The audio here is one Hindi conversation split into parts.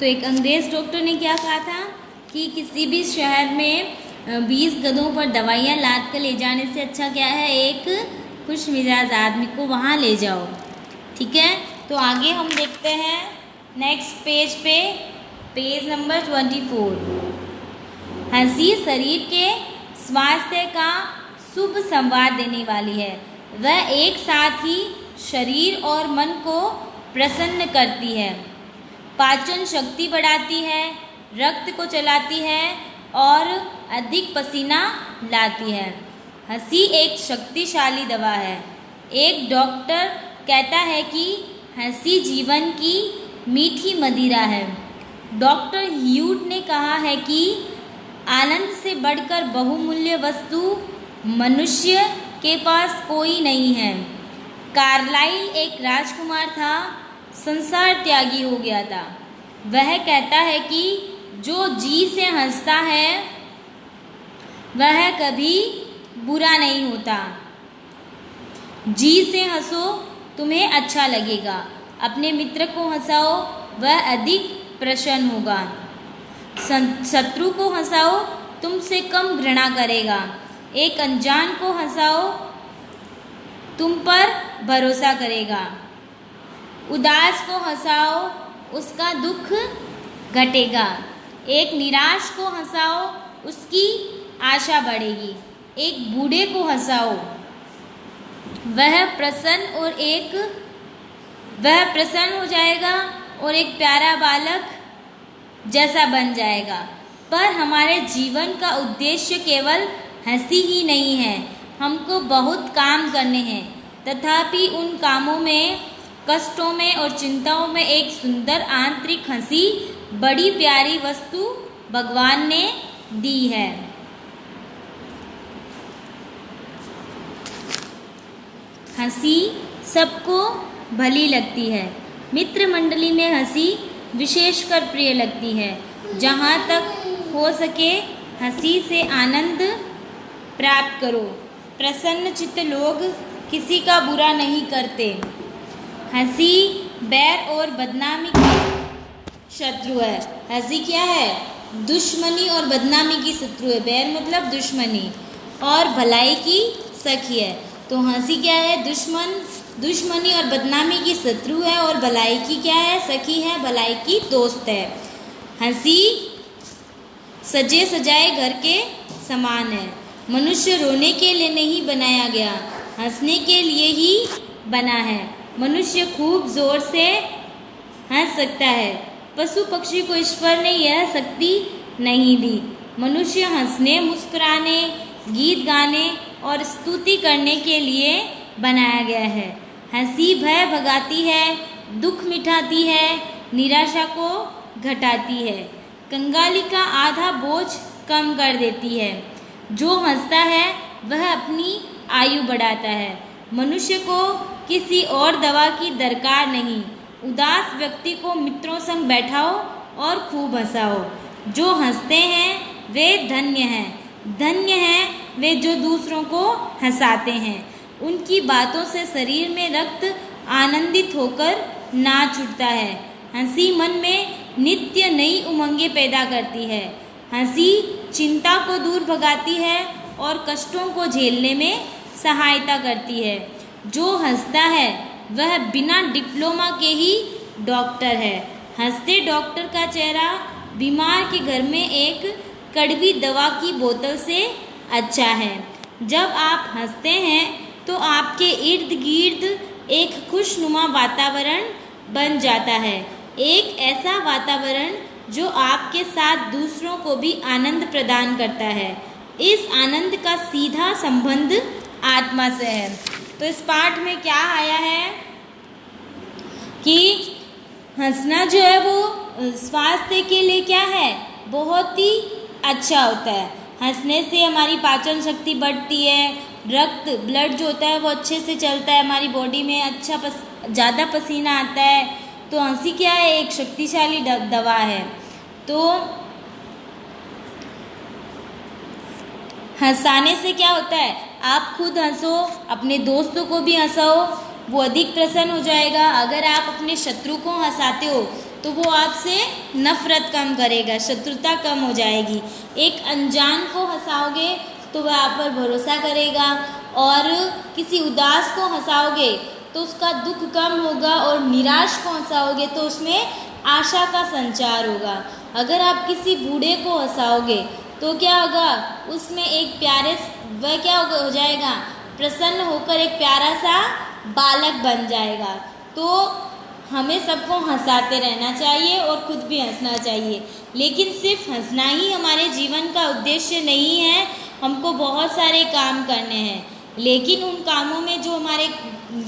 तो एक अंग्रेज़ डॉक्टर ने क्या कहा था कि किसी भी शहर में 20 गधों पर दवाइयाँ लाद कर ले जाने से अच्छा क्या है, एक खुश मिजाज आदमी को वहाँ ले जाओ। ठीक है, तो आगे हम देखते हैं नेक्स्ट पेज पे, पेज नंबर 24। हंसी शरीर के स्वास्थ्य का शुभ संवाद देने वाली है। वह एक साथ ही शरीर और मन को प्रसन्न करती है, पाचन शक्ति बढ़ाती है, रक्त को चलाती है और अधिक पसीना लाती है। हंसी एक शक्तिशाली दवा है। एक डॉक्टर कहता है कि हंसी जीवन की मीठी मदिरा है। डॉक्टर ह्यूट ने कहा है कि आनंद से बढ़कर बहुमूल्य वस्तु मनुष्य के पास कोई नहीं है। कार्लाइल एक राजकुमार था, संसार त्यागी हो गया था। वह कहता है कि जो जी से हंसता है वह कभी बुरा नहीं होता। जी से हंसो, तुम्हें अच्छा लगेगा। अपने मित्र को हंसाओ, वह अधिक प्रसन्न होगा। शत्रु को हंसाओ, तुमसे कम घृणा करेगा। एक अनजान को हंसाओ, तुम पर भरोसा करेगा। उदास को हंसाओ, उसका दुख घटेगा। एक निराश को हंसाओ, उसकी आशा बढ़ेगी। एक बूढ़े को हंसाओ, वह प्रसन्न हो जाएगा और एक प्यारा बालक जैसा बन जाएगा। पर हमारे जीवन का उद्देश्य केवल हंसी ही नहीं है। हमको बहुत काम करने हैं, तथापि उन कामों में, कष्टों में और चिंताओं में एक सुंदर आंतरिक हंसी बड़ी प्यारी वस्तु भगवान ने दी है। हंसी सबको भली लगती है। मित्र मंडली में हंसी विशेषकर प्रिय लगती है। जहाँ तक हो सके हंसी से आनंद प्राप्त करो। प्रसन्न चित्त लोग किसी का बुरा नहीं करते। हंसी बैर और बदनामी की शत्रु है। हंसी क्या है? दुश्मनी और बदनामी की शत्रु है। बैर मतलब दुश्मनी और भलाई की सखी है। तो हंसी क्या है? दुश्मनी और बदनामी की शत्रु है और भलाई की क्या है? सखी है, भलाई की दोस्त है। हंसी सजे सजाए घर के समान है। मनुष्य रोने के लिए नहीं बनाया गया, हंसने के लिए ही बना है। मनुष्य खूब जोर से हंस सकता है। पशु पक्षी को ईश्वर ने यह शक्ति नहीं दी। मनुष्य हंसने, मुस्कुराने, गीत गाने और स्तुति करने के लिए बनाया गया है। हंसी भय भगाती है, दुख मिटाती है, निराशा को घटाती है, कंगाली का आधा बोझ कम कर देती है। जो हंसता है वह अपनी आयु बढ़ाता है। मनुष्य को किसी और दवा की दरकार नहीं। उदास व्यक्ति को मित्रों संग बैठाओ और खूब हंसाओ। जो हंसते हैं वे धन्य हैं। धन्य हैं वे जो दूसरों को हंसाते हैं। उनकी बातों से शरीर में रक्त आनंदित होकर नाच उठता है। हंसी मन में नित्य नई उमंगें पैदा करती है। हंसी चिंता को दूर भगाती है और कष्टों को झेलने में सहायता करती है। जो हंसता है वह बिना डिप्लोमा के ही डॉक्टर है। हंसते डॉक्टर का चेहरा बीमार के घर में एक कड़वी दवा की बोतल से अच्छा है। जब आप हंसते हैं तो आपके इर्द गिर्द एक खुशनुमा वातावरण बन जाता है। एक ऐसा वातावरण जो आपके साथ दूसरों को भी आनंद प्रदान करता है। इस आनंद का सीधा संबंध आत्मा से है। तो इस पाठ में क्या आया है कि हंसना जो है वो स्वास्थ्य के लिए क्या है? बहुत ही अच्छा होता है। हंसने से हमारी पाचन शक्ति बढ़ती है, रक्त ब्लड जो होता है वो अच्छे से चलता है, हमारी बॉडी में अच्छा ज़्यादा पसीना आता है। तो हंसी क्या है? एक शक्तिशाली दवा है। तो हंसाने से क्या होता है? आप खुद हंसो, अपने दोस्तों को भी हंसाओ, वो अधिक प्रसन्न हो जाएगा। अगर आप अपने शत्रु को हंसाते हो तो वो आपसे नफ़रत कम करेगा, शत्रुता कम हो जाएगी। एक अनजान को हंसाओगे तो वह आप पर भरोसा करेगा, और किसी उदास को हंसाओगे तो उसका दुख कम होगा, और निराश को हंसाओगे तो उसमें आशा का संचार होगा। अगर आप किसी बूढ़े को हंसाओगे तो क्या होगा, उसमें एक प्यारे वह क्या हो जाएगा, प्रसन्न होकर एक प्यारा सा बालक बन जाएगा। तो हमें सबको हंसाते रहना चाहिए और खुद भी हंसना चाहिए, लेकिन सिर्फ हंसना ही हमारे जीवन का उद्देश्य नहीं है। हमको बहुत सारे काम करने हैं, लेकिन उन कामों में जो हमारे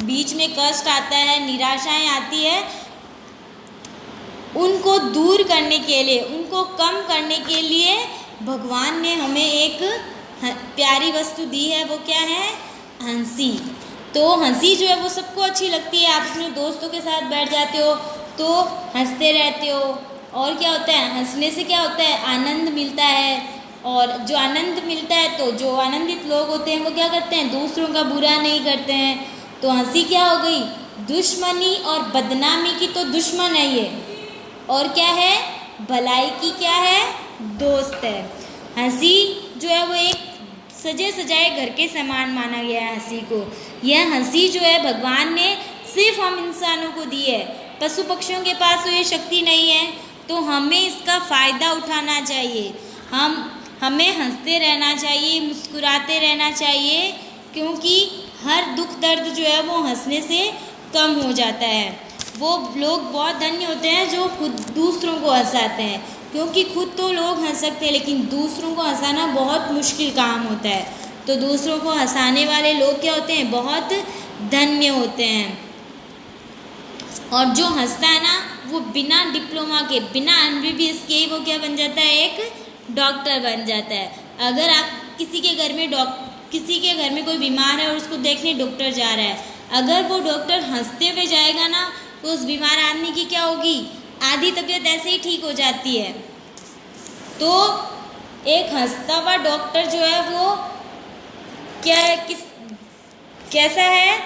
बीच में कष्ट आता है, निराशाएं आती है, उनको दूर करने के लिए, उनको कम करने के लिए भगवान ने हमें एक प्यारी वस्तु दी है। वो क्या है? हंसी। तो हंसी जो है वो सबको अच्छी लगती है। आप अपने दोस्तों के साथ बैठ जाते हो तो हंसते रहते हो, और क्या होता है, हंसने से क्या होता है, आनंद मिलता है। और जो आनंद मिलता है तो जो आनंदित लोग होते हैं वो क्या करते हैं, दूसरों का बुरा नहीं करते हैं। तो हंसी क्या हो गई, दुश्मनी और बदनामी की तो दुश्मन है ये, और क्या है, भलाई की क्या है, दोस्त है। हंसी जो है वो एक सजे सजाए घर के समान माना गया है हंसी को। यह हंसी जो है भगवान ने सिर्फ हम इंसानों को दी है, पशु पक्षियों के पास तो ये शक्ति नहीं है। तो हमें इसका फ़ायदा उठाना चाहिए, हमें हंसते रहना चाहिए, मुस्कुराते रहना चाहिए, क्योंकि हर दुख दर्द जो है वो हंसने से कम हो जाता है। वो लोग बहुत धन्य होते हैं जो खुद दूसरों को हंसाते हैं, क्योंकि खुद तो लोग हंस सकते हैं लेकिन दूसरों को हंसाना बहुत मुश्किल काम होता है। तो दूसरों को हंसाने वाले लोग क्या होते हैं, बहुत धन्य होते हैं। और जो हंसता है ना वो बिना डिप्लोमा के, बिना MBBS के ही वो क्या बन जाता है, एक डॉक्टर बन जाता है। अगर आप किसी के घर में कोई बीमार है और उसको देखने डॉक्टर जा रहा है, अगर वो डॉक्टर हंसते हुए जाएगा ना तो उस बीमार आदमी की क्या होगी, आधी तबीयत ऐसे ही ठीक हो जाती है। तो एक हंसता हुआ डॉक्टर जो है वो क्या है, कैसा है,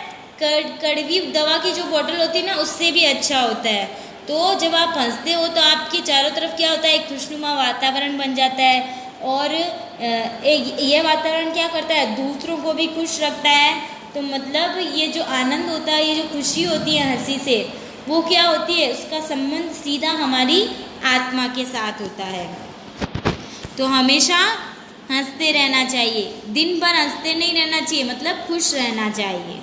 कड़वी दवा की जो बोतल होती है ना उससे भी अच्छा होता है। तो जब आप हंसते हो तो आपके चारों तरफ क्या होता है, एक खुशनुमा वातावरण बन जाता है, और यह वातावरण क्या करता है, दूसरों को भी खुश रखता है। तो मतलब ये जो आनंद होता है, ये जो खुशी होती है हंसी से, वो क्या होती है, उसका संबंध सीधा हमारी आत्मा के साथ होता है। तो हमेशा हंसते रहना चाहिए, दिन भर हंसते नहीं रहना चाहिए, मतलब खुश रहना चाहिए।